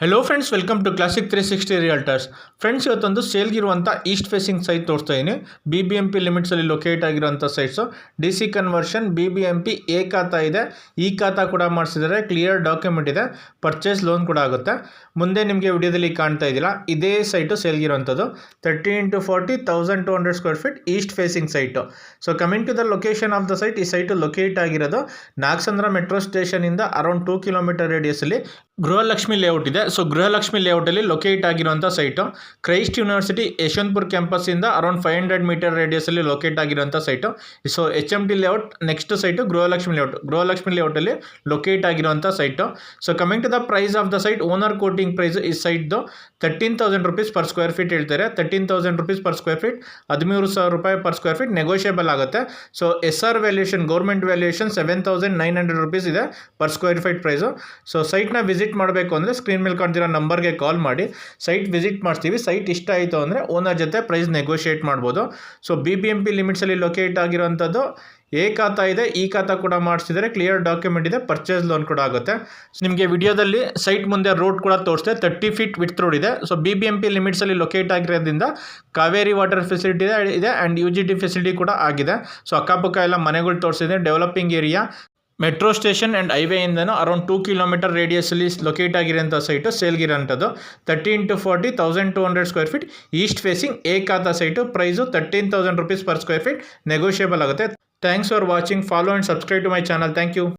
Hello friends, welcome to classic 360 realtors. Friends, ಇವತ್ತೊಂದು ಸೇಲ್ಗಿರುವಂಥ east facing site ತೋರಿಸ್ತಾ ಇದ್ದೀನಿ. BBMP ಲಿಮಿಟ್ಸಲ್ಲಿ ಲೊಕೇಟ್ ಆಗಿರೋಂಥ sites. DC conversion, BBMP A khata ಇದೆ, ಈ ಖಾತಾ ಕೂಡ ಮಾಡಿಸಿದರೆ, ಕ್ಲಿಯರ್ ಡಾಕ್ಯುಮೆಂಟ್ ಇದೆ, ಪರ್ಚೇಸ್ ಲೋನ್ ಕೂಡ ಆಗುತ್ತೆ. ಮುಂದೆ ನಿಮಗೆ ವಿಡಿಯೋದಲ್ಲಿ ಕಾಣ್ತಾ ಇದ್ದಿಲ್ಲ, ಇದೇ ಸೈಟು ಸೇಲ್ಗಿರುವಂಥದ್ದು 30x40 1200 square feet east facing site. So coming to the location of the site, ಈ ಸೈಟು ಲೊಕೇಟ್ ಆಗಿರೋದು ನಾಗಸಂದ್ರ ಮೆಟ್ರೋ ಸ್ಟೇಷನಿಂದ ಅರೌಂಡ್ 2 ಕಿಲೋಮೀಟರ್ ರೇಡಿಯಸಲ್ಲಿ ಗೃಹಲಕ್ಷ್ಮಿ ಲೇಔಟ್ ಇದೆ. ಸೊ ಗೃಹಲಕ್ಷ್ಮಿ ಲೇಔಟಲ್ಲಿ ಲೊಕೇಟ್ ಆಗಿರುವಂಥ ಸೈಟು ಕ್ರೈಸ್ಟ್ ಯೂನಿವರ್ಸಿಟಿ ಯಶವಂತಪುರ ಕ್ಯಾಂಪಸ್ಸಿಂದ ಅರೌಂಡ್ 500 ಮೀಟರ್ ರೇಡಿಯಸಲ್ಲಿ ಲೊಕೇಟ್ ಆಗಿರುವಂಥ site. So HMT layout next site Gruhalakshmi ಲೇಔಟಲ್ಲಿ ಲೊಕೇಟ್ ಆಗಿರುವಂಥ site. So coming to the price of the site, owner quoting price ಈ ಸೈಟ್ದು 13,000 rupees ಪರ್ ಸ್ಕ್ವೇರ್ ಫೀಟ್ ಹೇಳ್ತಾರೆ. 13,000 rupees ಪರ್ ಸ್ಕ್ವೇರ್ ಫೀಟ್, 13,000 ರೂಪಾಯಿ per square feet negotiable ಆಗುತ್ತೆ. So SR valuation, government valuation 7,900 rupees ಇದೆ per square feet price. So ಸೈಟ್ನ visit ಮಾಡಬೇಕು ಅಂದರೆ screen ಮೇಲೆ ಕಾಣ್ತಿರೋ ನಂಬರ್ಗೆ ಕಾಲ್ ಮಾಡಿ ಸೈಟ್ ವಿಸಿಟ್ ಮಾಡ್ತೀವಿ. ಸೈಟ್ ಇಷ್ಟ ಆಯಿತು ಅಂದರೆ ಓನರ್ ಜೊತೆ ಪ್ರೈಸ್ ನೆಗೋಷಿಯೇಟ್ ಮಾಡ್ಬೋದು. ಸೊ BBMP ಲಿಮಿಟ್ಸಲ್ಲಿ ಲೊಕೇಟ್ ಆಗಿರೋಂಥದ್ದು ಎ ಖಾತಾ ಇದೆ, ಈ ಖಾತಾ ಕೂಡ ಮಾಡಿಸಿದರೆ, ಕ್ಲಿಯರ್ ಡಾಕ್ಯುಮೆಂಟ್ ಇದೆ, ಪರ್ಚೇಸ್ ಲೋನ್ ಕೂಡ ಆಗುತ್ತೆ. ನಿಮಗೆ ವಿಡಿಯೋದಲ್ಲಿ ಸೈಟ್ ಮುಂದೆ ರೋಡ್ ಕೂಡ ತೋರಿಸ್ತೆ, 30 ಫೀಟ್ ವಿಡ್ತ್ ರೋಡ್ ಇದೆ. ಸೊ BBMP ಲಿಮಿಟ್ಸಲ್ಲಿ ಲೊಕೇಟ್ ಆಗಿರೋದ್ರಿಂದ ಕಾವೇರಿ ವಾಟರ್ ಫೆಸಿಲಿಟಿ ಇದೆ ಆ್ಯಂಡ್ UGT ಫೆಸಿಲಿಟಿ ಕೂಡ ಆಗಿದೆ. ಸೊ ಅಕ್ಕಪಕ್ಕ ಎಲ್ಲ ಮನೆಗಳು ತೋರಿಸಿದೆ, developing area, metro station and ಹೈವೇಯಿಂದನೂ ಅರೌಂಡ್ 2 ಕಿಲೋಮೀಟರ್ ರೇಡಿಯಸಲ್ಲಿ ಲೊಕೇಟ್ ಆಗಿರೋಂಥ site ಸೇಲ್ಗಿರೋಂಥದ್ದು 30x40 1200 square feet east facing A khata site. Price 13,000 rupees per square feet negotiable ಆಗುತ್ತೆ. Thanks for watching. Follow and subscribe to my channel. Thank you.